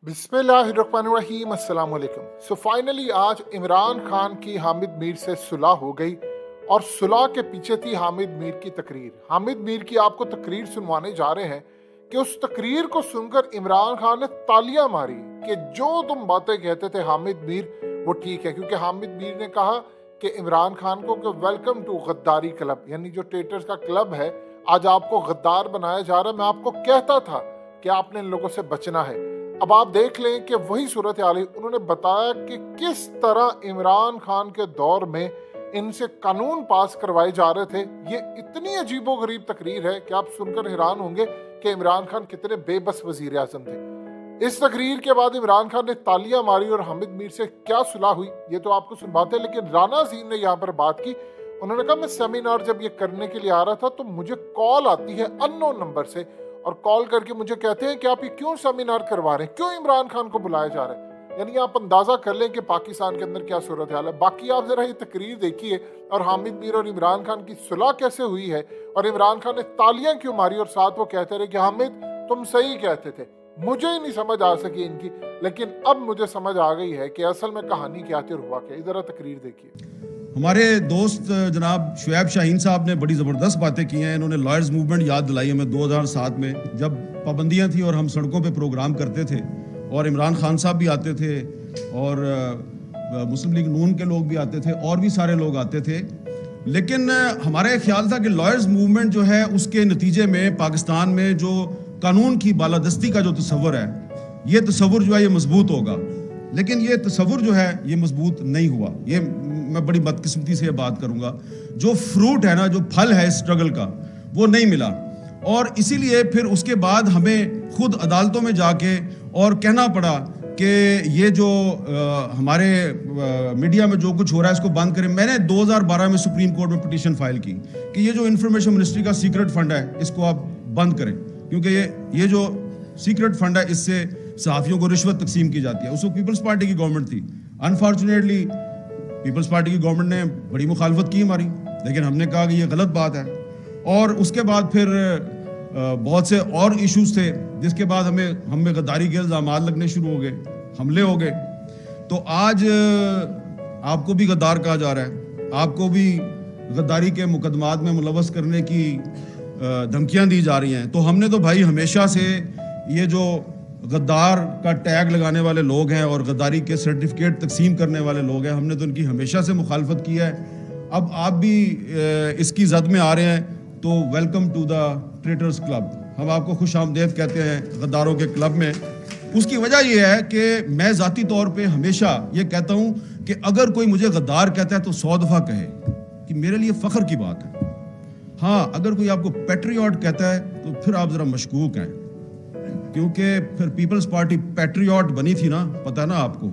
बिस्मिल्लाहिर्रहमानिर्रहीम अस्सलाम वालेकुम। सो फाइनली आज इमरान खान की हामिद मीर से सुलह हो गई और सुलह के पीछे थी हामिद मीर की तकरीर। हामिद मीर की आपको तकरीर सुनवाने जा रहे हैं कि उस तकरीर को सुनकर इमरान खान ने तालियां मारी कि जो तुम बातें कहते थे हामिद मीर वो ठीक है, क्योंकि हामिद मीर ने कहा कि इमरान खान को कि वेलकम टू गद्दारी क्लब, यानी जो ट्रेटर्स का क्लब है, आज आपको गद्दार बनाया जा रहा है। मैं आपको कहता था कि आपने इन लोगों से बचना है। अब आप देख लें कि वही सूरत हाल है। उन्होंने बताया कि किस तरह इमरान खान के दौर में इनसे कानून पास करवाए जा रहे थे। ये इतनी अजीबोगरीब तकरीर है कि आप सुनकर हैरान होंगे कि इमरान खान कितने बेबस वजीर आजम थे। इस तकरीर के बाद इमरान खान ने तालियां मारी और हामिद मीर से क्या सुलह हुई ये तो आपको सुनवाते हैं, लेकिन राना ज़ीर ने यहाँ पर बात की। उन्होंने कहा मैं सेमिनार जब ये करने के लिए आ रहा था तो मुझे कॉल आती है अननोन नंबर से और कॉल करके मुझे कहते हैं कि आप ये क्यों सेमिनार करवा रहे हैं, क्यों इमरान खान को बुलाया जा रहा है। यानी आप अंदाजा कर लें कि पाकिस्तान के अंदर क्या सूरत हाल है। बाकी आप जरा ये तकरीर देखिए और हामिद मीर और इमरान खान की सुलह कैसे हुई है और इमरान खान ने तालियां क्यों मारी और साथ वो कहते रहे कि हामिद तुम सही कहते थे। मुझे ही नहीं समझ आ सकी इनकी, लेकिन अब मुझे समझ आ गई है कि असल में कहानी क्या थी और हुआ क्या। जरा तकरीर देखिए। हमारे दोस्त जनाब शुएब शाहीन साहब ने बड़ी ज़बरदस्त बातें की हैं। इन्होंने लॉयर्स मूवमेंट याद दिलाई हमें 2007 में, जब पाबंदियां थी और हम सड़कों पे प्रोग्राम करते थे और इमरान खान साहब भी आते थे और मुस्लिम लीग नून के लोग भी आते थे और भी सारे लोग आते थे। लेकिन हमारा ख्याल था कि लॉयर्स मूवमेंट जो है उसके नतीजे में पाकिस्तान में जो कानून की बालादस्ती का जो तस्वर है, ये तस्वुर जो है ये मजबूत होगा, लेकिन ये तस्वुर जो है ये मजबूत नहीं हुआ। ये मैं बड़ी बदकिस्मती से ये बात करूंगा, जो फ्रूट है ना, जो फल है स्ट्रगल का, वो नहीं मिला। और इसीलिए फिर उसके बाद हमें खुद अदालतों में जाके और कहना पड़ा कि ये जो हमारे मीडिया में जो कुछ हो रहा है इसको बंद करें। मैंने 2012 में सुप्रीम कोर्ट में पिटीशन फाइल की कि ये जो इंफॉर्मेशन मिनिस्ट्री का सीक्रेट फंड है इसको आप बंद करें, क्योंकि ये जो सीक्रेट फंड है इससे सहाफियों को रिश्वत तकसीम की जाती है। उसको पीपल्स पार्टी की गवर्नमेंट थी। अनफॉर्चुनेटली पीपल्स पार्टी की गवर्नमेंट ने बड़ी मुखालफत की हमारी, लेकिन हमने कहा कि ये गलत बात है। और उसके बाद फिर बहुत से और इश्यूज थे, जिसके बाद हमें गद्दारी के इल्ज़ामात लगने शुरू हो गए, हमले हो गए। तो आज आपको भी गद्दार कहा जा रहा है, आपको भी गद्दारी के मुकदमात में मुलव्वस करने की धमकियां दी जा रही हैं। तो हमने तो भाई हमेशा से ये जो गद्दार का टैग लगाने वाले लोग हैं और गद्दारी के सर्टिफिकेट तकसीम करने वाले लोग हैं, हमने तो उनकी हमेशा से मुखालफत की है। अब आप भी इसकी जद में आ रहे हैं तो welcome to the traitors club. हम आपको खुश आमदेद कहते हैं गद्दारों के क्लब में। उसकी वजह यह है कि मैं ज़ाती तौर पे हमेशा ये कहता हूँ कि अगर कोई मुझे गद्दार कहता है तो 100 दफ़ा कहे कि मेरे लिए फ़ख्र की बात है। हाँ, अगर कोई आपको पैट्रियट कहता है तो फिर आप ज़रा मशकूक हैं, क्योंकि फिर पीपल्स पार्टी पैट्रियट बनी थी ना, पता ना आपको।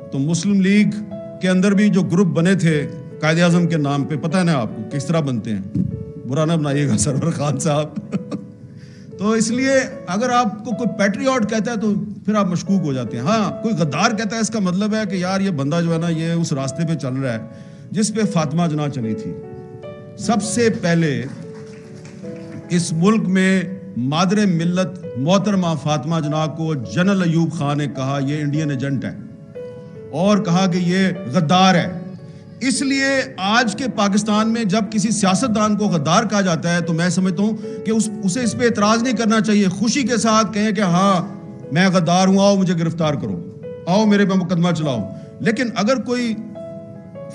तो मुस्लिम लीग के अंदर भी जो ग्रुप बने थे कायदे आज़म के नाम पे, पता है ना आपको किस तरह बनते हैं। बुरा ना बनाइएगा सरवर खान साहब। तो इसलिए अगर आपको कोई पैट्रियट कहता है तो फिर आप मशकूक हो जाते हैं। हाँ, कोई गद्दार कहता है इसका मतलब है कि यार ये बंदा जो है ना ये उस रास्ते पे चल रहा है जिस पे फातिमा जना चली थी। सबसे पहले इस मुल्क में मादरे मिल्लत मोहतरमा फातिमा जना को जनरल अयूब खान ने कहा ये इंडियन एजेंट है और कहा कि ये गद्दार है। इसलिए आज के पाकिस्तान में जब किसी सियासतदान को गद्दार कहा जाता है तो मैं समझता हूं कि उसे इस पे एतराज नहीं करना चाहिए। खुशी के साथ कहें कि हाँ मैं गद्दार हूं, आओ मुझे गिरफ्तार करो, आओ मेरे पे मुकदमा चलाओ। लेकिन अगर कोई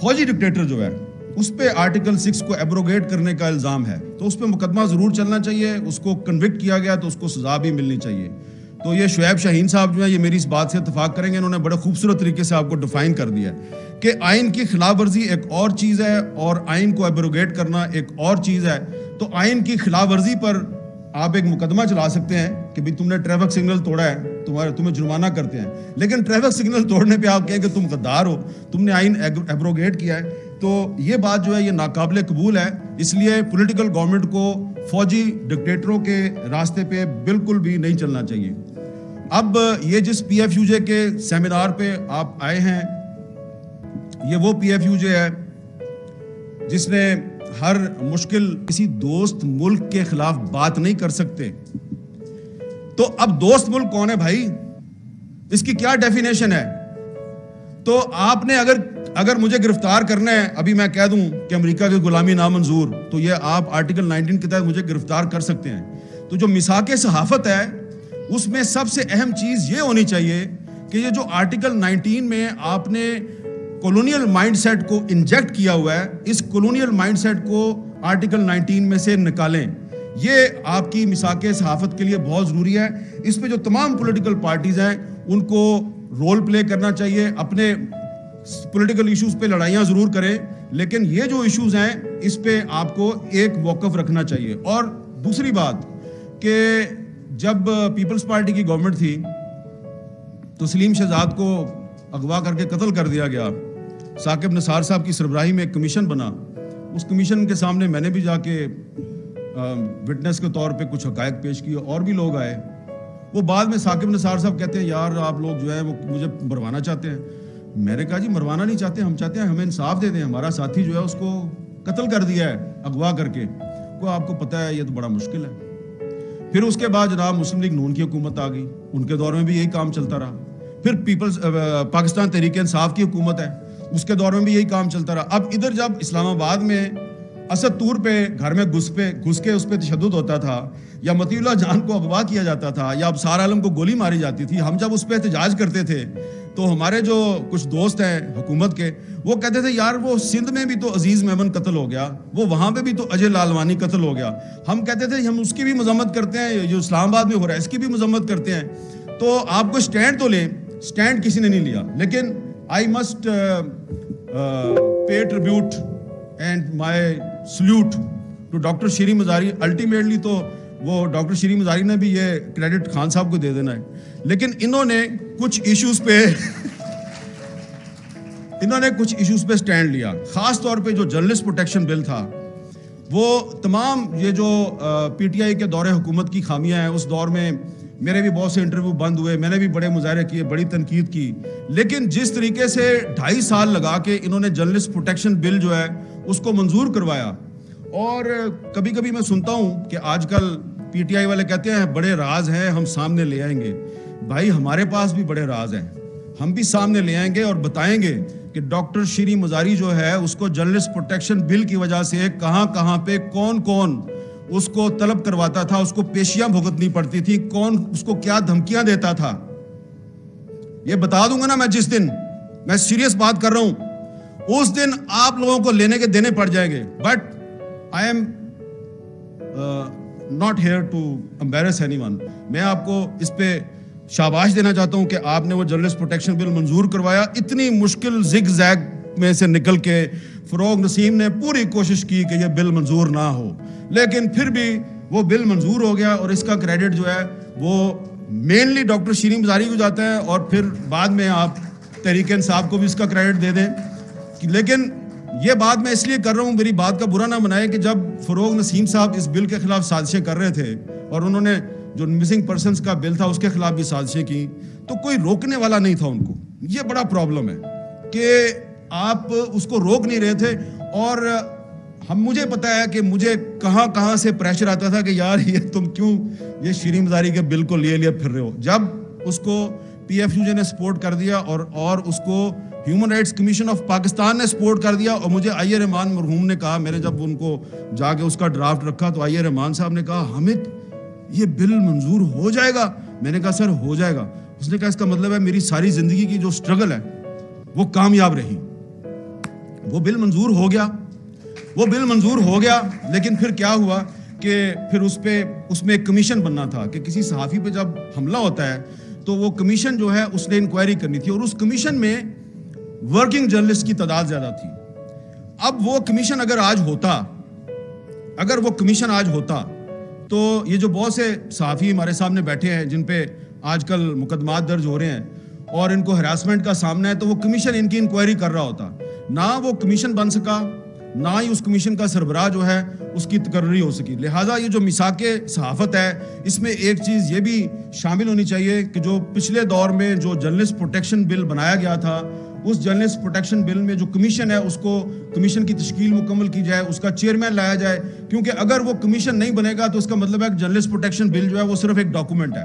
फौजी डिक्टेटर जो है उस पे आर्टिकल 6 को एब्रोगेट करने का इल्ज़ाम है तो उस पे मुकदमा ज़रूर चलना चाहिए। उसको कन्विक्ट किया गया तो उसको सज़ा भी मिलनी चाहिए। तो ये शुएब शाहीन साहब जो है ये मेरी इस बात से इत्तेफाक करेंगे। इन्होंने बड़े खूबसूरत तरीके से आपको डिफाइन कर दिया कि आइन की खिलाफ वर्जी एक और चीज़ है और आइन को एब्रोगेट करना एक और चीज़ है। तो आइन की खिलाफ वर्जी पर आप एक मुकदमा चला सकते हैं कि भाई तुमने ट्रैफिक सिग्नल तोड़ा है, तुम्हें जुर्माना करते हैं। लेकिन ट्रैफिक सिग्नल तोड़ने पे आप कहें कि तुम गद्दार हो, तुमने आइन एब्रोगेट किया है, तो ये बात जो है ये नाकाबिले कबूल है। इसलिए पॉलिटिकल गवर्नमेंट को फौजी डिक्टेटरों के रास्ते पे बिल्कुल भी नहीं चलना चाहिए। अब ये जिस PFUJ के सेमिनार पे आप आए हैं, ये वो PFUJ है जिसने हर मुश्किल किसी दोस्त मुल्क के खिलाफ बात नहीं कर सकते। तो अब दोस्त मुल्क कौन है भाई? اس کی کیا ڈیفینیشن ہے؟ تو آپ نے اگر مجھے گرفتار کرنا ہے، ابھی میں کہہ دوں کہ امریکہ کی غلامی نامنظور، تو یہ آپ آرٹیکل 19 کے تحت مجھے گرفتار کر سکتے ہیں۔ تو جو میثاق صحافت ہے اس میں سب سے اہم چیز یہ ہونی چاہیے کہ یہ جو آرٹیکل 19 میں آپ نے کولونیل مائنڈ سیٹ کو انجیکٹ کیا ہوا ہے، اس کولونیل مائنڈ سیٹ کو آرٹیکل 19 میں سے نکالیں۔ یہ آپ کی میثاق صحافت کے لیے بہت ضروری ہے۔ اس پہ جو تمام پولیٹیکل پارٹیز ہیں ان کو رول پلے کرنا چاہیے، اپنے پولیٹیکل ایشوز پہ لڑائیاں ضرور کریں، لیکن یہ جو ایشوز ہیں اس پہ آپ کو ایک موقف رکھنا چاہیے۔ اور دوسری بات کہ جب پیپلز پارٹی کی گورنمنٹ تھی تو سلیم شہزاد کو اغوا کر کے قتل کر دیا گیا، ثاقب نثار صاحب کی سربراہی میں ایک کمیشن بنا، اس کمیشن کے سامنے میں نے بھی جا کے وٹنس کے طور پہ کچھ حقائق پیش کیے، اور بھی لوگ آئے۔ وہ بعد میں ثاقب نثار صاحب کہتے ہیں یار آپ لوگ جو ہے وہ مجھے مروانا چاہتے ہیں۔ میں نے کہا جی مروانا نہیں چاہتے، ہم چاہتے ہیں ہمیں انصاف دے دیں، ہمارا ساتھی جو ہے اس کو قتل کر دیا ہے اغوا کر کے، کو آپ کو پتہ ہے یہ تو بڑا مشکل ہے۔ پھر اس کے بعد جناب مسلم لیگ نون کی حکومت آ گئی، ان کے دور میں بھی یہی کام چلتا رہا۔ پھر پاکستان تحریک انصاف کی حکومت ہے، اس کے دور میں بھی یہی کام چلتا رہا۔ اب ادھر جب اسلام آباد میں اسد طور پہ گھر میں گھس کے اس پہ تشدد ہوتا تھا، یا مطیع اللہ جان کو اغوا کیا جاتا تھا، یا ابصار عالم کو گولی ماری جاتی تھی، ہم جب اس پہ احتجاج کرتے تھے تو ہمارے جو کچھ دوست ہیں حکومت کے وہ کہتے تھے یار وہ سندھ میں بھی تو عزیز میمن قتل ہو گیا، وہ وہاں پہ بھی تو اجے لالوانی قتل ہو گیا۔ ہم کہتے تھے ہم اس کی بھی مذمت کرتے ہیں، جو اسلام آباد میں ہو رہا ہے اس کی بھی مذمت کرتے ہیں۔ تو آپ کو سٹینڈ تو لیں، سٹینڈ کسی نے نہیں لیا۔ لیکن I must pay tribute and my salute to doctor Shireen Mazari. Ultimately تو وہ ڈاکٹر شیریں مزاری نے بھی یہ کریڈٹ خان صاحب کو دے دینا ہے، لیکن انہوں نے کچھ ایشوز پہ سٹینڈ لیا۔ خاص طور پہ جو جرنلسٹ پروٹیکشن بل تھا، وہ تمام یہ جو پی ٹی آئی کے دور حکومت کی خامیاں ہیں، اس دور میں میرے بھی بہت سے انٹرویو بند ہوئے، میں نے بھی بڑے مظاہرے کیے، بڑی تنقید کی، لیکن جس طریقے سے 2.5 سال لگا کے انہوں نے جرنلسٹ پروٹیکشن بل جو ہے اس کو منظور کروایا۔ اور کبھی کبھی میں سنتا ہوں کہ آج کل پی ٹی آئی والے کہتے ہیں بڑے راز ہیں ہم سامنے لے آئیں گے۔ بھائی ہمارے پاس بھی بڑے راز ہیں، ہم بھی سامنے لے آئیں گے اور بتائیں گے کہ ڈاکٹر شیریں مزاری جو ہے اس کو جرنلسٹ پروٹیکشن بل کی وجہ سے کہاں پہ کون اس کو طلب کرواتا تھا، اس کو پیشیاں بھگتنی پڑتی تھی، کون اس کو کیا دھمکیاں دیتا تھا، یہ بتا دوں گا نا میں جس دن، میں سیریس بات کر رہا ہوں، اس دن آپ لوگوں کو لینے کے دینے پڑ جائیں گے۔ But I am not here to embarrass anyone۔ میں آپ کو اس پہ شاباش دینا چاہتا ہوں کہ آپ نے وہ جرنلسٹ پروٹیکشن بل منظور کروایا۔ اتنی مشکل زگ زیگ میں سے نکل کے فروغ نسیم نے پوری کوشش کی کہ یہ بل منظور نہ ہو، لیکن پھر بھی وہ بل منظور ہو گیا، اور اس کا کریڈٹ جو ہے وہ مینلی ڈاکٹر شیریں مزاری کو جاتا ہے، اور پھر بعد میں آپ تحریک انصاف کو بھی اس کا کریڈٹ دے دیں۔ لیکن یہ بات میں اس لیے کر رہا ہوں، میری بات کا برا نہ بنائے، کہ جب فروغ نسیم صاحب اس بل کے خلاف سازشیں کر رہے تھے، اور انہوں نے جو مسنگ پرسنز کا بل تھا اس کے خلاف بھی سازشیں کی، تو کوئی روکنے والا نہیں تھا ان کو۔ یہ بڑا پرابلم ہے کہ آپ اس کو روک نہیں رہے تھے، اور مجھے پتا ہے کہ مجھے کہاں سے پریشر آتا تھا کہ یار یہ تم کیوں یہ شیریں مزاری کے بل کو لیے پھر رہے ہو۔ جب اس کو پی ایف یو جے نے سپورٹ کر دیا، اور اس کو human rights commission of Pakistan نے سپورٹ کر دیا، اور مجھے آئی رحمان مرحوم نے کہا، میں نے جب ان کو جا کے اس کا ڈرافٹ رکھا تو آئی رحمان صاحب نے کہا حامد یہ بل منظور ہو جائے گا؟ میں نے کہا سر ہو جائے گا۔ اس نے کہا اس کا مطلب ہے میری ساری زندگی کی جو سٹرگل ہے وہ کامیاب رہی۔ وہ بل منظور ہو گیا، لیکن پھر کیا ہوا کہ پھر اس میں ایک کمیشن بننا تھا کہ کسی صحافی پہ جب حملہ ہوتا ہے تو وہ کمیشن جو ہے اس نے انکوائری کرنی تھی، اور اس کمیشن میں ورکنگ جرنلسٹ کی تعداد زیادہ تھی۔ اب وہ کمیشن اگر وہ کمیشن آج ہوتا تو یہ جو بہت سے صحافی ہمارے سامنے بیٹھے ہیں جن پہ آج کل مقدمات درج ہو رہے ہیں اور ان کو ہراسمنٹ کا سامنا ہے، تو وہ کمیشن ان کی انکوائری کر رہا ہوتا۔ نہ وہ کمیشن بن سکا، نہ ہی اس کمیشن کا سربراہ جو ہے اس کی تقرری ہو سکی۔ لہٰذا یہ جو میثاق صحافت ہے اس میں ایک چیز یہ بھی شامل ہونی چاہیے کہ جو پچھلے دور میں جو جرنلسٹ پروٹیکشن بل بنایا گیا تھا، اس جرنلسٹ پروٹیکشن بل میں جو کمیشن ہے اس کو کمیشن کی تشکیل مکمل کی جائے، اس کا چیئرمین لایا جائے، کیونکہ اگر وہ کمیشن نہیں بنے گا تو اس کا مطلب ہے کہ جرنلسٹ پروٹیکشن بل جو ہے وہ صرف ایک ڈاکومنٹ ہے۔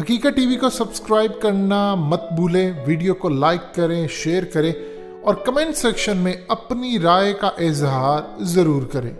حقیقت ٹی وی کو سبسکرائب کرنا مت بھولیں، ویڈیو کو لائک کریں، شیئر کریں اور کمنٹ سیکشن میں اپنی رائے کا اظہار ضرور کریں۔